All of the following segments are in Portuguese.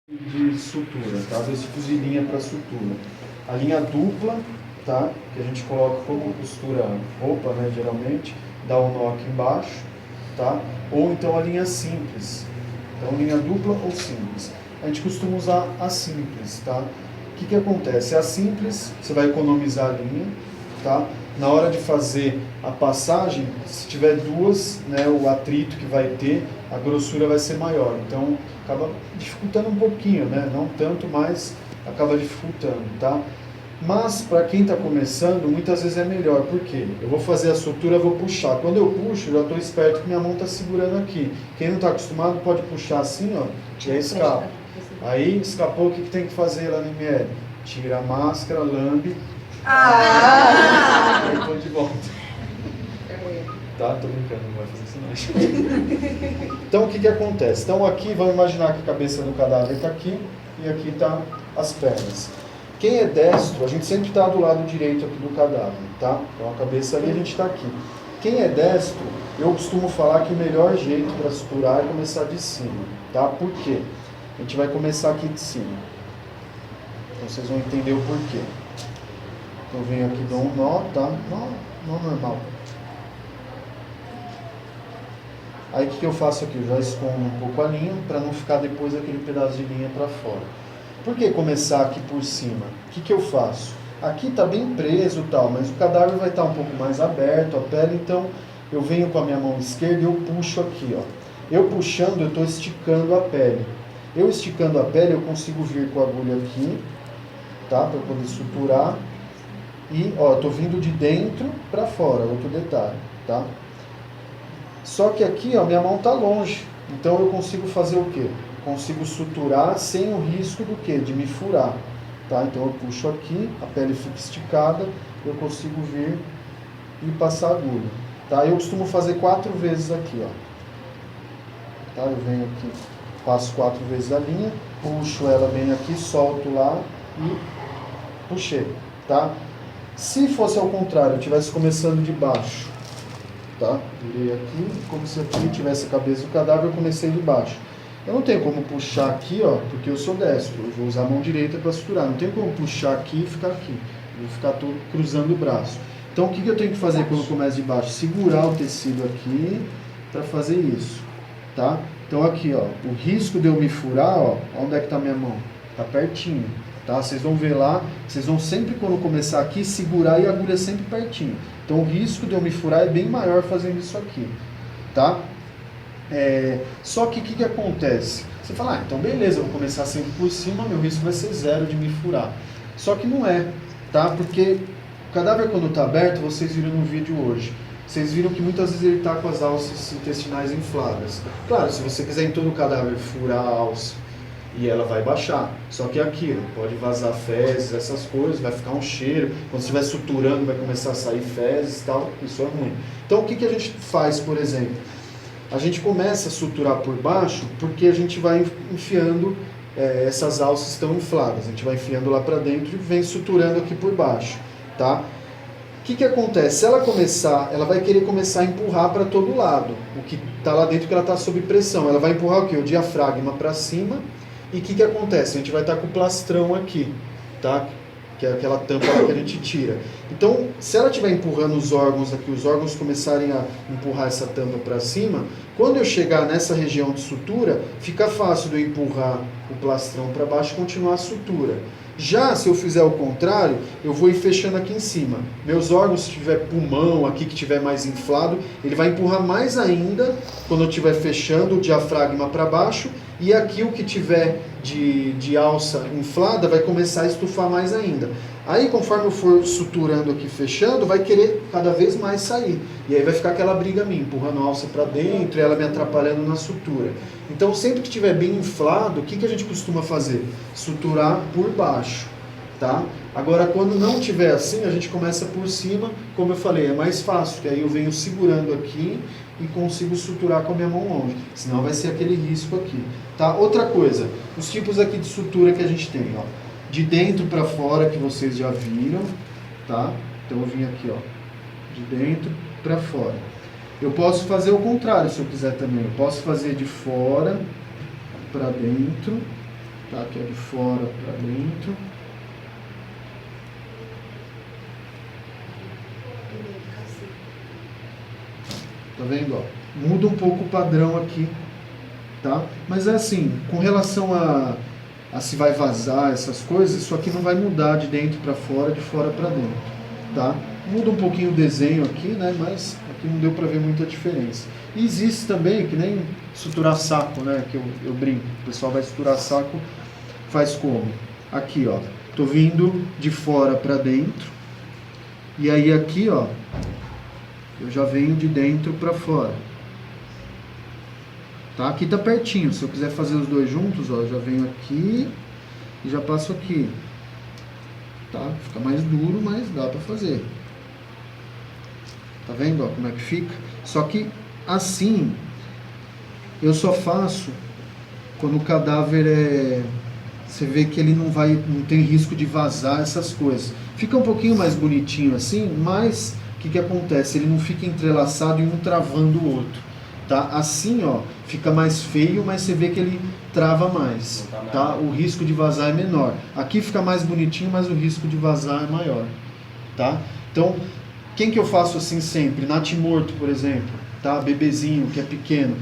de sutura, tá? Dois tipos de linha para sutura. A linha dupla, tá? Que a gente coloca como costura roupa, né? Geralmente, dá um nó aqui embaixo, tá? Ou então a linha simples. Então, linha dupla ou simples. A gente costuma usar a simples, tá? O que acontece? A simples, você vai economizar a linha, tá? Na hora de fazer a passagem, se tiver duas, né, o atrito que vai ter, a grossura vai ser maior. Então, acaba dificultando um pouquinho, né? Não tanto, mas acaba dificultando, tá? Mas, para quem está começando, muitas vezes é melhor. Por quê? Eu vou fazer a sutura, vou puxar. Quando eu puxo, já estou esperto que minha mão está segurando aqui. Quem não está acostumado pode puxar assim, ó, e aí escapa. Aí, escapou, o que tem que fazer lá no ML? Tira a máscara, lambe. Aí tô de volta. Tá? Tô brincando, não vai fazer isso não. Então, o que acontece? Então, aqui, vamos imaginar que a cabeça do cadáver está aqui e aqui tá as pernas. Quem é destro, a gente sempre está do lado direito aqui do cadáver, tá? Então, a cabeça ali, a gente está aqui. Quem é destro, eu costumo falar que o melhor jeito para suturar é começar de cima, tá? Por quê? A gente vai começar aqui de cima. Então, vocês vão entender o porquê. Então, eu venho aqui, dou um nó, tá? Nó normal. Aí, o que eu faço aqui? Eu já escondo um pouco a linha, para não ficar depois aquele pedaço de linha para fora. Por que começar aqui por cima? O que eu faço? Aqui está bem preso e tal, mas o cadáver vai estar um pouco mais aberto, a pele, então eu venho com a minha mão esquerda e eu puxo aqui, ó. Eu puxando, eu estou esticando a pele. Eu esticando a pele, eu consigo vir com a agulha aqui, tá? Para poder suturar. E, ó, eu estou vindo de dentro para fora, outro detalhe, tá? Só que aqui, ó, minha mão está longe, então eu consigo fazer o quê? Consigo suturar sem o risco do quê? De me furar, tá? Então eu puxo aqui, a pele fica esticada, eu consigo vir e passar a agulha, tá? Eu costumo fazer 4 vezes aqui, ó. Tá? Eu venho aqui, passo 4 vezes a linha, puxo ela bem aqui, solto lá e puxei, tá? Se fosse ao contrário, eu estivesse começando de baixo, tá? Virei aqui, como se aqui tivesse a cabeça do cadáver, eu comecei de baixo. Eu não tenho como puxar aqui, ó, porque eu sou destro. Eu vou usar a mão direita para suturar. Não tenho como puxar aqui e ficar aqui. Eu vou ficar todo cruzando o braço. Então, o que eu tenho que fazer quando eu começo de baixo? Segurar o tecido aqui para fazer isso, tá? Então, aqui, ó, o risco de eu me furar, ó, onde é que está minha mão? Tá pertinho, tá? Vocês vão ver lá, vocês vão sempre, quando começar aqui, segurar e a agulha sempre pertinho. Então, o risco de eu me furar é bem maior fazendo isso aqui, tá? Só que o que acontece? Você fala, então beleza, eu vou começar sempre por cima, meu risco vai ser 0 de me furar. Só que não é, tá? Porque o cadáver quando está aberto, vocês viram no vídeo hoje, vocês viram que muitas vezes ele está com as alças intestinais infladas. Claro, se você quiser em todo o cadáver furar a alça, e ela vai baixar. Só que é aquilo, pode vazar fezes, essas coisas, vai ficar um cheiro, quando você estiver suturando vai começar a sair fezes e tal, isso é ruim. Então o que a gente faz, por exemplo? A gente começa a suturar por baixo porque a gente vai enfiando, essas alças estão infladas, a gente vai enfiando lá para dentro e vem suturando aqui por baixo, tá? O que acontece? Se ela começar, ela vai querer começar a empurrar para todo lado, o que está lá dentro que ela está sob pressão, ela vai empurrar o quê? O diafragma para cima e o que acontece? A gente vai estar com o plastrão aqui, tá? Que é aquela tampa que a gente tira. Então, se ela estiver empurrando os órgãos aqui, os órgãos começarem a empurrar essa tampa para cima, quando eu chegar nessa região de sutura, fica fácil de eu empurrar o plastrão para baixo e continuar a sutura. Já se eu fizer o contrário, eu vou ir fechando aqui em cima. Meus órgãos, se tiver pulmão aqui que tiver mais inflado, ele vai empurrar mais ainda quando eu estiver fechando o diafragma para baixo, e aqui o que tiver de alça inflada vai começar a estufar mais ainda. Aí, conforme eu for suturando aqui, fechando, vai querer cada vez mais sair. E aí vai ficar aquela briga minha, empurrando a alça para dentro e ela me atrapalhando na sutura. Então, sempre que estiver bem inflado, o que a gente costuma fazer? Suturar por baixo, tá? Agora, quando não tiver assim, a gente começa por cima, como eu falei, é mais fácil, que aí eu venho segurando aqui e consigo suturar com a minha mão longe, senão vai ser aquele risco aqui, tá? Outra coisa, os tipos aqui de sutura que a gente tem, ó, de dentro para fora, que vocês já viram, tá? Então eu vim aqui, ó, de dentro para fora. Eu posso fazer o contrário, se eu quiser também, eu posso fazer de fora para dentro tá? Que é de fora para dentro. Tá vendo? Ó, muda um pouco o padrão aqui, tá? Mas é assim, com relação a se vai vazar essas coisas, isso aqui não vai mudar de dentro para fora, de fora para dentro, tá? Muda um pouquinho o desenho aqui, né? Mas aqui não deu para ver muita diferença. E existe também, que nem suturar saco, né? Que eu brinco, o pessoal vai suturar saco, faz como? Aqui, ó, tô vindo de fora para dentro, e aí aqui, ó, eu já venho de dentro para fora. Tá? Aqui tá pertinho. Se eu quiser fazer os dois juntos, ó, eu já venho aqui e já passo aqui. Tá? Fica mais duro, mas dá para fazer. Tá vendo, ó, como é que fica? Só que assim eu só faço quando o cadáver é... Você vê que ele não tem risco de vazar essas coisas. Fica um pouquinho mais bonitinho assim, mas o que acontece? Ele não fica entrelaçado e um travando o outro, tá? Assim, ó, fica mais feio, mas você vê que ele trava mais, tá? O risco de vazar é menor. Aqui fica mais bonitinho, mas o risco de vazar é maior, tá? Então, quem que eu faço assim sempre? Natimorto, por exemplo, tá? Bebezinho, que é pequeno.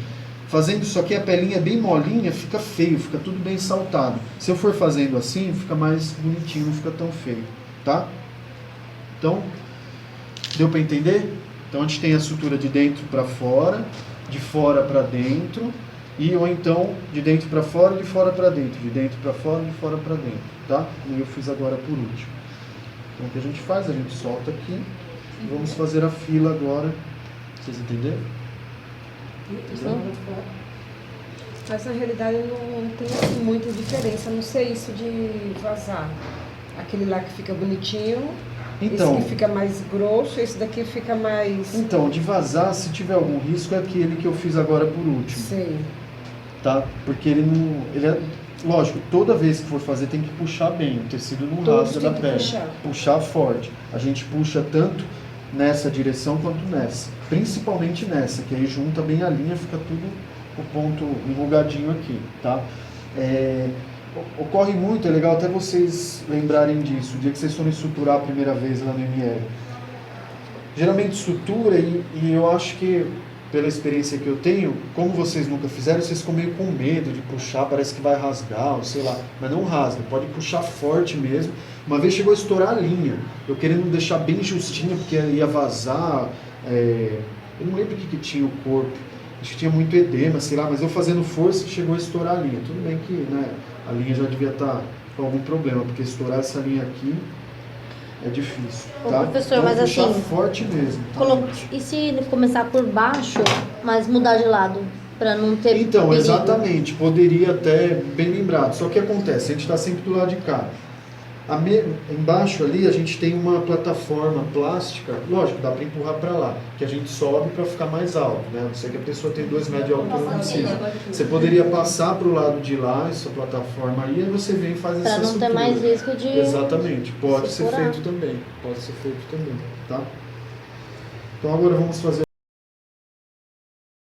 Fazendo isso aqui, a pelinha bem molinha, fica feio, fica tudo bem saltado. Se eu for fazendo assim, fica mais bonitinho, não fica tão feio, tá? Então, deu para entender? Então a gente tem a sutura de dentro para fora, de fora para dentro, e ou então de dentro para fora, de fora para dentro, de dentro para fora, de fora para dentro, tá? E eu fiz agora por último. Então o que a gente faz? A gente solta aqui e vamos fazer a fila agora. Vocês entenderam? Mas na realidade não tem assim, muita diferença, a não sei isso de vazar. Aquele lá que fica bonitinho. Então, esse que fica mais grosso, esse daqui fica mais... Então, de vazar, se tiver algum risco, é aquele que eu fiz agora por último. Sei. Tá? Porque ele não... Ele é, lógico, toda vez que for fazer tem que puxar bem, o tecido não rasga da pele. Puxar forte. A gente puxa tanto nessa direção quanto nessa. Principalmente nessa, que aí junta bem a linha, fica tudo o ponto enrugadinho aqui, tá? Ocorre muito, é legal até vocês lembrarem disso, o dia que vocês forem suturar a primeira vez lá no ML. Geralmente sutura, e eu acho que, pela experiência que eu tenho, como vocês nunca fizeram, vocês ficam meio com medo de puxar, parece que vai rasgar, ou sei lá, mas não rasga, pode puxar forte mesmo. Uma vez chegou a estourar a linha, eu querendo deixar bem justinha, porque ia vazar, eu não lembro o que tinha o corpo, acho que tinha muito edema, sei lá, mas eu fazendo força chegou a estourar a linha. Tudo bem que, né, a linha já devia estar com algum problema, porque estourar essa linha aqui é difícil, tá? Ô, professor, então, mas puxar assim, forte mesmo. E se começar por baixo, mas mudar de lado, para não ter Então, perigo? exatamente, poderia até, bem lembrado, só que acontece, a gente está sempre do lado de cá. Embaixo ali a gente tem uma plataforma plástica, lógico, dá para empurrar para lá, que a gente sobe para ficar mais alto, né? Não sei que a pessoa tem 2 metros de altura, não precisa. Você poderia passar para o lado de lá, essa plataforma aí, e você vem e faz essa Para não ter mais risco de... Exatamente, pode ser furar. feito também, tá? Então agora vamos fazer